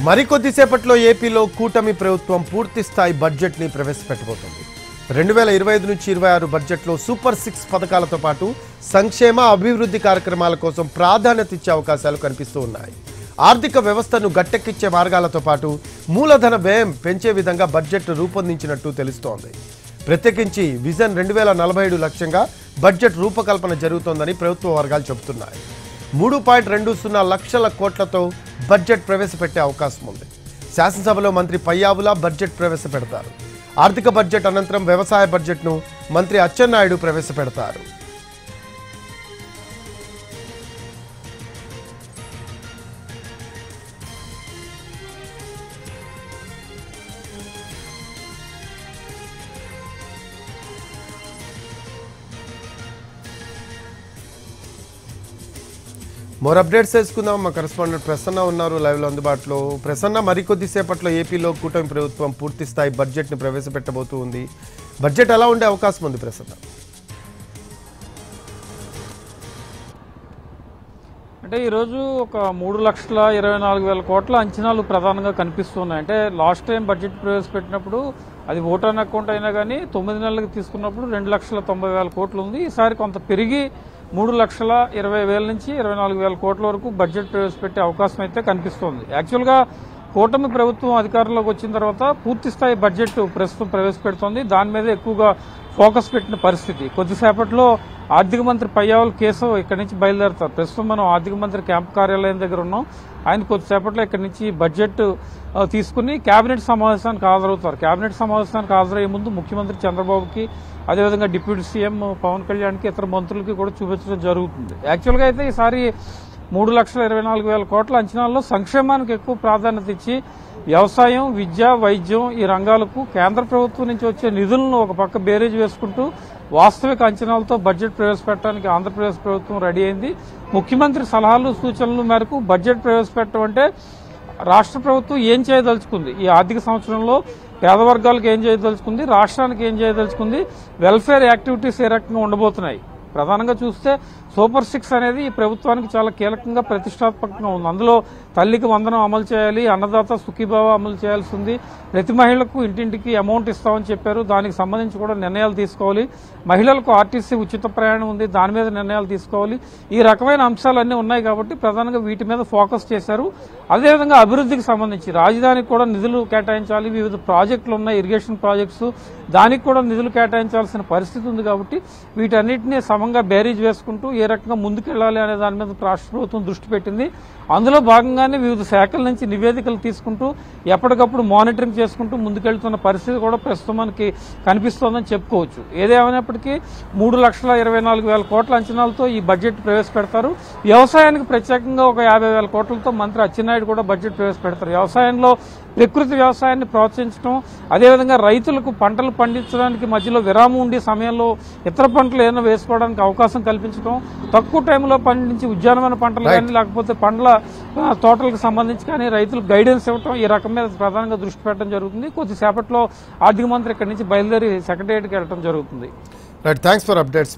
మరికొద్దిసేపట్లో ఏపీలో కూటమి ప్రభుత్వం పూర్తి స్థాయి బడ్జెట్ ని ప్రవేశపెట్టబోతోంది. 2025 నుంచి 26 బడ్జెట్లో సూపర్ 6 పథకాలతో పాటు సంక్షేమ అభివృద్ధి కార్యక్రమాల కోసం ప్రాధాన్యత ఇచ్చే అవకాశాలు కనిపిస్తూ ఉన్నాయి. ఆర్థిక వ్యవస్థను గట్టెక్కించే మార్గాలతో పాటు మూలధన వ్యయం పెంచే విధంగా బడ్జెట్ రూపొందించినట్టు తెలుస్తోంది. ప్రత్యేకించి విజన్ 2047 లక్ష్యంగా బడ్జెట్ రూపకల్పన జరుగుతోందని ప్రభుత్వ వర్గాలు చెబుతున్నాయి. 3.20 లక్షల కోట్లతో బడ్జెట్ ప్రవేశపెట్టే అవకాశం ఉంది. శాసనసభలో మంత్రి పయ్యావుల బడ్జెట్ ప్రవేశపెడతారు. ఆర్థిక బడ్జెట్ అనంతరం వ్యవసాయ బడ్జెట్ను మంత్రి అచ్చెన్నాయుడు ప్రవేశపెడతారు. మోర్ అప్డేట్స్ తెలుసుకుందాం. మా కరెస్పాండెంట్ ప్రసన్న ఉన్నారు లైవ్లో అందుబాటులో. ప్రసన్న, మరికొద్దిసేపట్లో ఏపీలో కూటమి ప్రభుత్వం పూర్తి స్థాయి బడ్జెట్ని ప్రవేశపెట్టబోతూ ఉంది. బడ్జెట్ ఎలా ఉండే అవకాశం ఉంది ప్రసన్న? అంటే ఈరోజు ఒక 3,24,000 కోట్ల అంచనాలు ప్రధానంగా కనిపిస్తున్నాయి. అంటే లాస్ట్ టైం బడ్జెట్ ప్రవేశపెట్టినప్పుడు అది ఓటాన్ అకౌంట్ అయినా కానీ 9 నెలలకు తీసుకున్నప్పుడు 2,90,000 కోట్లు ఉంది. ఈసారి కొంత పెరిగి 3,20,000 నుంచి 24,000 కోట్ల వరకు బడ్జెట్ ప్రవేశపెట్టే అవకాశం అయితే కనిపిస్తోంది. యాక్చువల్గా కూటమి ప్రభుత్వం అధికారంలోకి వచ్చిన తర్వాత పూర్తి స్థాయి బడ్జెట్ ప్రస్తుతం ప్రవేశపెడుతోంది. దాని మీద ఎక్కువగా ఫోకస్ పెట్టిన పరిస్థితి. కొద్దిసేపట్లో ఆర్థిక మంత్రి పయ్యావుల కేశవ్ ఇక్కడి నుంచి బయలుదేరతారు. ప్రస్తుతం మనం ఆర్థిక మంత్రి క్యాంప్ కార్యాలయం దగ్గర ఉన్నాం. ఆయన కొద్దిసేపట్లో ఇక్కడి నుంచి బడ్జెట్ తీసుకుని కేబినెట్ సమావేశానికి హాజరవుతారు. కేబినెట్ సమావేశానికి హాజరయ్యే ముందు ముఖ్యమంత్రి చంద్రబాబుకి, అదేవిధంగా డిప్యూటీ సీఎం పవన్ కళ్యాణ్కి, ఇతర మంత్రులకి కూడా చూపించడం జరుగుతుంది. యాక్చువల్గా అయితే ఈసారి 3,24,000 కోట్ల అంచనాల్లో సంక్షేమానికి ఎక్కువ ప్రాధాన్యత ఇచ్చి వ్యవసాయం, విద్య, వైద్యం ఈ రంగాలకు కేంద్ర ప్రభుత్వం నుంచి వచ్చే నిధులను ఒక పక్క బేరేజ్ వేసుకుంటూ వాస్తవిక అంచనాలతో బడ్జెట్ ప్రవేశపెట్టడానికి ఆంధ్రప్రదేశ్ ప్రభుత్వం రెడీ అయింది. ముఖ్యమంత్రి సలహాలు సూచనల మేరకు బడ్జెట్ ప్రవేశపెట్టడం అంటే రాష్ట్ర ప్రభుత్వం ఏం చేయదలుచుకుంది, ఈ ఆర్థిక సంవత్సరంలో పేద వర్గాలకు ఏం చేయదలుచుకుంది, రాష్ట్రానికి ఏం చేయదలుచుకుంది, వెల్ఫేర్ యాక్టివిటీస్ ఏ రకంగా ఉండబోతున్నాయి. ప్రధానంగా చూస్తే సూపర్ 6 అనేది ఈ ప్రభుత్వానికి చాలా కీలకంగా ప్రతిష్టాత్మకంగా ఉంది. అందులో తల్లికి వందనం అమలు చేయాలి, అన్నదాత సుఖీభావ అమలు చేయాల్సి ఉంది, ప్రతి మహిళకు ఇంటింటికి అమౌంట్ ఇస్తామని చెప్పారు, దానికి సంబంధించి కూడా నిర్ణయాలు తీసుకోవాలి, మహిళలకు ఆర్టీసీ ఉచిత ప్రయాణం ఉంది, దాని మీద నిర్ణయాలు తీసుకోవాలి. ఈ రకమైన అంశాలన్నీ ఉన్నాయి కాబట్టి ప్రధానంగా వీటి మీద ఫోకస్ చేశారు. అదేవిధంగా అభివృద్ధికి సంబంధించి రాజధానికి కూడా నిధులు కేటాయించాలి, వివిధ ప్రాజెక్టులు ఉన్నాయి, ఇరిగేషన్ ప్రాజెక్ట్స్, దానికి కూడా నిధులు కేటాయించాల్సిన పరిస్థితి ఉంది. కాబట్టి వీటన్నిటినీ సమంగా బేరీజ్ వేసుకుంటూ ఏ రకంగా ముందుకెళ్లాలి అనే దాని మీద రాష్ట్ర ప్రభుత్వం దృష్టి పెట్టింది. అందులో భాగంగానే వివిధ శాఖల నుంచి నివేదికలు తీసుకుంటూ ఎప్పటికప్పుడు మానిటరింగ్ చేసుకుంటూ ముందుకెళ్తున్న పరిస్థితి కూడా ప్రస్తుతం మనకి కనిపిస్తోందని చెప్పుకోవచ్చు. ఏదేమైనప్పటికీ 3,24,000 కోట్ల అంచనాలతో ఈ బడ్జెట్ ప్రవేశపెడతారు. వ్యవసాయానికి ప్రత్యేకంగా ఒక 50,000 కోట్లతో మంత్రి అచ్చెన్నాయుడు కూడా బడ్జెట్ ప్రవేశపెడతారు. వ్యవసాయంలో ప్రకృతి వ్యవసాయాన్ని ప్రోత్సహించడం, అదేవిధంగా రైతులకు పంటలు పండించడానికి మధ్యలో విరామం ఉండే సమయంలో ఇతర పంటలు ఏదైనా వేసుకోవడానికి అవకాశం కల్పించడం, తక్కువ టైంలో పండించి ఉద్యానవన పంటలు కానీ లేకపోతే పండ్ల తోటలకు సంబంధించి కానీ రైతులకు గైడెన్స్ ఇవ్వడం, ఈ రకం మీద ప్రధానంగా దృష్టి పెట్టడం జరుగుతుంది. కొద్దిసేపట్లో ఆర్థిక మంత్రి ఇక్కడి నుంచి బయలుదేరి సెక్రటేరియట్కి వెళ్ళడం జరుగుతుంది. Right, thanks for updates.